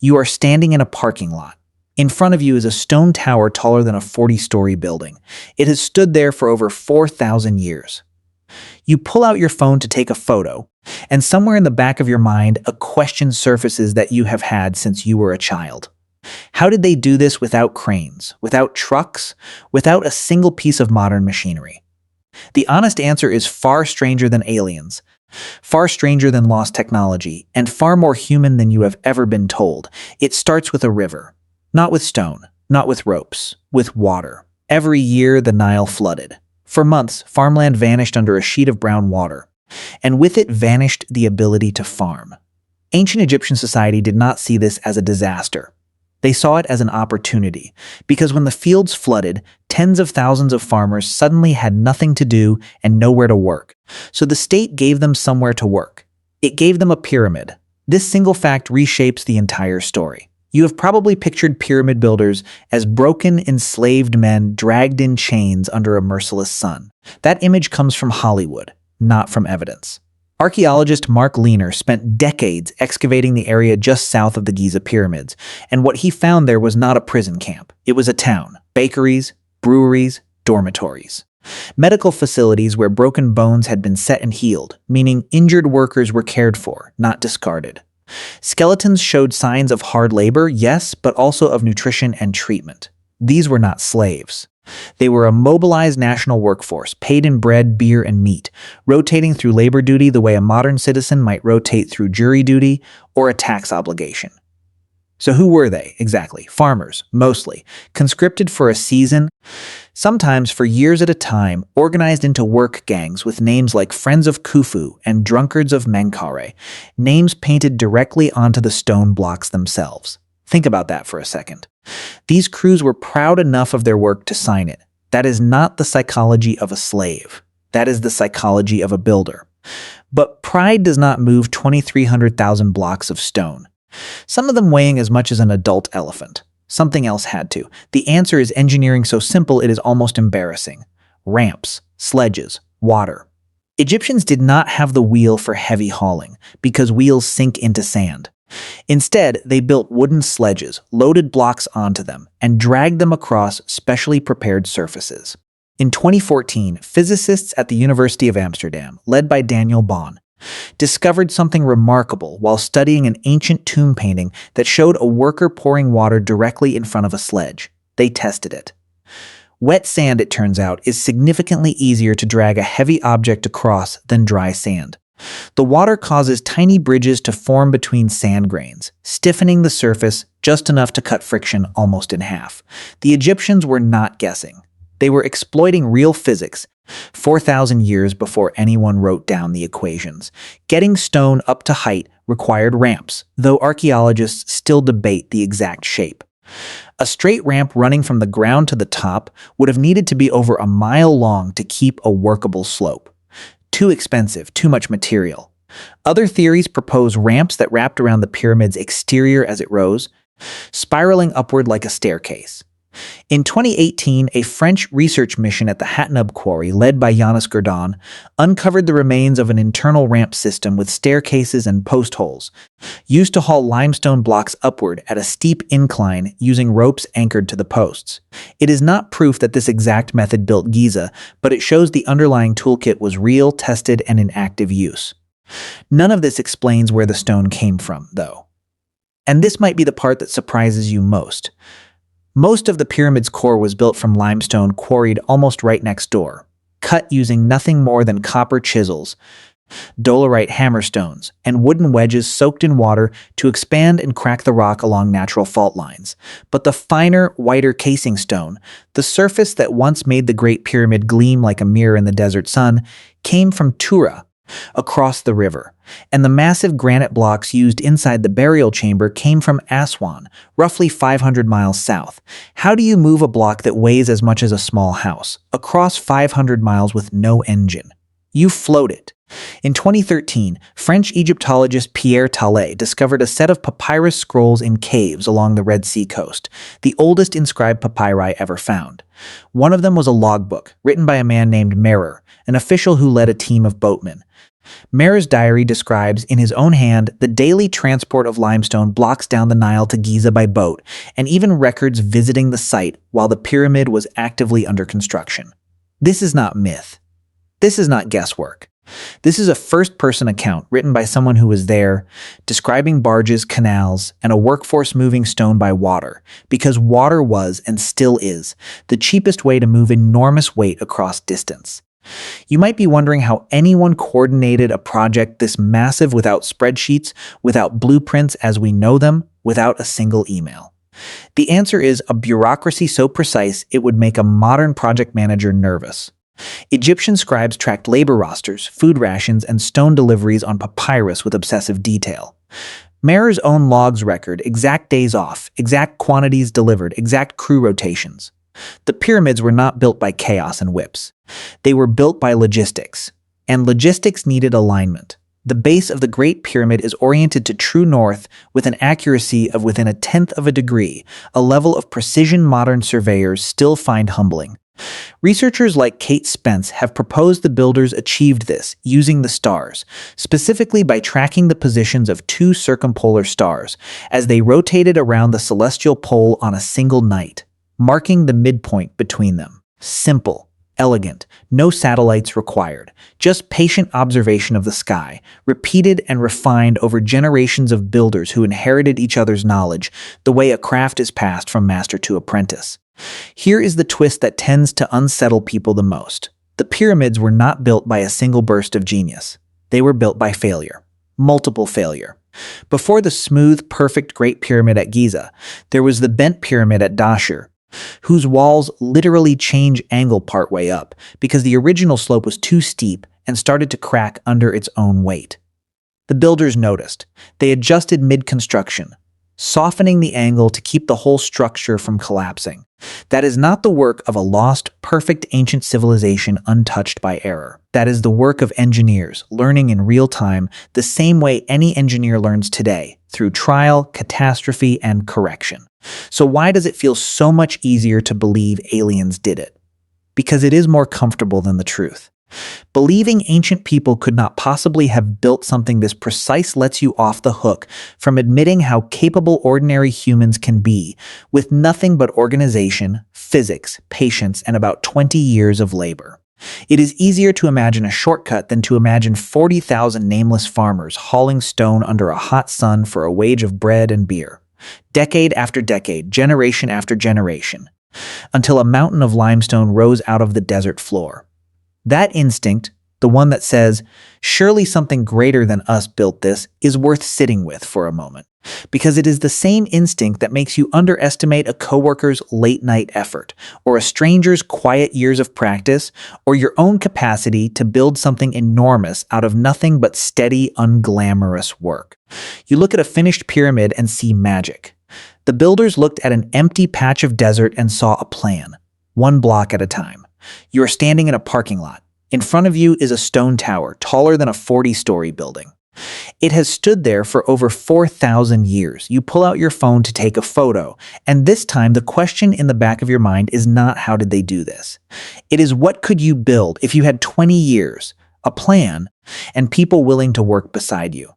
You are standing in a parking lot. In front of you is a stone tower taller than a 40-story building. It has stood there for over 4,000 years. You pull out your phone to take a photo, and somewhere in the back of your mind, a question surfaces that you have had since you were a child. How did they do this without cranes, without trucks, without a single piece of modern machinery? The honest answer is far stranger than aliens, far stranger than lost technology, and far more human than you have ever been told. It starts with a river. Not with stone, not with ropes, with water. Every year, the Nile flooded. For months, farmland vanished under a sheet of brown water, and with it vanished the ability to farm. Ancient Egyptian society did not see this as a disaster. They saw it as an opportunity, because when the fields flooded, tens of thousands of farmers suddenly had nothing to do and nowhere to work. So the state gave them somewhere to work. It gave them a pyramid. This single fact reshapes the entire story. You have probably pictured pyramid builders as broken, enslaved men dragged in chains under a merciless sun. That image comes from Hollywood, not from evidence. Archaeologist Mark Leaner spent decades excavating the area just south of the Giza pyramids, and what he found there was not a prison camp. It was a town. Bakeries, breweries, dormitories. Medical facilities where broken bones had been set and healed, meaning injured workers were cared for, not discarded. Skeletons showed signs of hard labor, yes, but also of nutrition and treatment. These were not slaves. They were a mobilized national workforce, paid in bread, beer, and meat, rotating through labor duty the way a modern citizen might rotate through jury duty or a tax obligation. So who were they, exactly? Farmers, mostly, conscripted for a season, sometimes for years at a time, organized into work gangs with names like Friends of Khufu and Drunkards of Menkaure, names painted directly onto the stone blocks themselves. Think about that for a second. These crews were proud enough of their work to sign it. That is not the psychology of a slave. That is the psychology of a builder. But pride does not move 2,300,000 blocks of stone. Some of them weighing as much as an adult elephant. Something else had to. The answer is engineering so simple it is almost embarrassing. Ramps, sledges, water. Egyptians did not have the wheel for heavy hauling, because wheels sink into sand. Instead, they built wooden sledges, loaded blocks onto them, and dragged them across specially prepared surfaces. In 2014, physicists at the University of Amsterdam, led by Daniel Bohn, discovered something remarkable while studying an ancient tomb painting that showed a worker pouring water directly in front of a sledge. They tested it. Wet sand, it turns out, is significantly easier to drag a heavy object across than dry sand. The water causes tiny bridges to form between sand grains, stiffening the surface just enough to cut friction almost in half. The Egyptians were not guessing. They were exploiting real physics, 4,000 years before anyone wrote down the equations. Getting stone up to height required ramps, though archaeologists still debate the exact shape. A straight ramp running from the ground to the top would have needed to be over a mile long to keep a workable slope. Too expensive, too much material. Other theories propose ramps that wrapped around the pyramid's exterior as it rose, spiraling upward like a staircase. In 2018, a French research mission at the Hatnub quarry, led by Yannis Gurdon, uncovered the remains of an internal ramp system with staircases and post holes, used to haul limestone blocks upward at a steep incline using ropes anchored to the posts. It is not proof that this exact method built Giza, but it shows the underlying toolkit was real, tested, and in active use. None of this explains where the stone came from, though. And this might be the part that surprises you most. Most of the pyramid's core was built from limestone quarried almost right next door, cut using nothing more than copper chisels, dolerite hammerstones, and wooden wedges soaked in water to expand and crack the rock along natural fault lines. But the finer, whiter casing stone, the surface that once made the Great Pyramid gleam like a mirror in the desert sun, came from Tura, across the river, and the massive granite blocks used inside the burial chamber came from Aswan, roughly 500 miles south. How do you move a block that weighs as much as a small house, across 500 miles with no engine? You float it. In 2013, French Egyptologist Pierre Tallet discovered a set of papyrus scrolls in caves along the Red Sea coast, the oldest inscribed papyri ever found. One of them was a logbook, written by a man named Merer, an official who led a team of boatmen. Mer's diary describes in his own hand the daily transport of limestone blocks down the Nile to Giza by boat, and even records visiting the site while the pyramid was actively under construction. This is not myth. This is not guesswork. This is a first-person account written by someone who was there, describing barges, canals, and a workforce moving stone by water, because water was, and still is, the cheapest way to move enormous weight across distance. You might be wondering how anyone coordinated a project this massive without spreadsheets, without blueprints as we know them, without a single email. The answer is a bureaucracy so precise it would make a modern project manager nervous. Egyptian scribes tracked labor rosters, food rations, and stone deliveries on papyrus with obsessive detail. Mer's own logs record exact days off, exact quantities delivered, exact crew rotations. The pyramids were not built by chaos and whips. They were built by logistics, and logistics needed alignment. The base of the Great Pyramid is oriented to true north with an accuracy of within a tenth of a degree, a level of precision modern surveyors still find humbling. Researchers like Kate Spence have proposed the builders achieved this using the stars, specifically by tracking the positions of two circumpolar stars as they rotated around the celestial pole on a single night, marking the midpoint between them. Simple, elegant, no satellites required, just patient observation of the sky, repeated and refined over generations of builders who inherited each other's knowledge, the way a craft is passed from master to apprentice. Here is the twist that tends to unsettle people the most. The pyramids were not built by a single burst of genius. They were built by failure. Multiple failure. Before the smooth, perfect Great Pyramid at Giza, there was the bent pyramid at Dashur, whose walls literally change angle partway up because the original slope was too steep and started to crack under its own weight. The builders noticed. They adjusted mid-construction, softening the angle to keep the whole structure from collapsing. That is not the work of a lost, perfect ancient civilization untouched by error. That is the work of engineers, learning in real time the same way any engineer learns today, through trial, catastrophe, and correction. So why does it feel so much easier to believe aliens did it? Because it is more comfortable than the truth. Believing ancient people could not possibly have built something this precise lets you off the hook from admitting how capable ordinary humans can be with nothing but organization, physics, patience, and about 20 years of labor. It is easier to imagine a shortcut than to imagine 40,000 nameless farmers hauling stone under a hot sun for a wage of bread and beer, decade after decade, generation after generation, until a mountain of limestone rose out of the desert floor. That instinct, the one that says, surely something greater than us built this, is worth sitting with for a moment. Because it is the same instinct that makes you underestimate a coworker's late-night effort, or a stranger's quiet years of practice, or your own capacity to build something enormous out of nothing but steady, unglamorous work. You look at a finished pyramid and see magic. The builders looked at an empty patch of desert and saw a plan, one block at a time. You are standing in a parking lot. In front of you is a stone tower taller than a 40-story building. It has stood there for over 4,000 years. You pull out your phone to take a photo, and this time the question in the back of your mind is not how did they do this. It is what could you build if you had 20 years, a plan, and people willing to work beside you.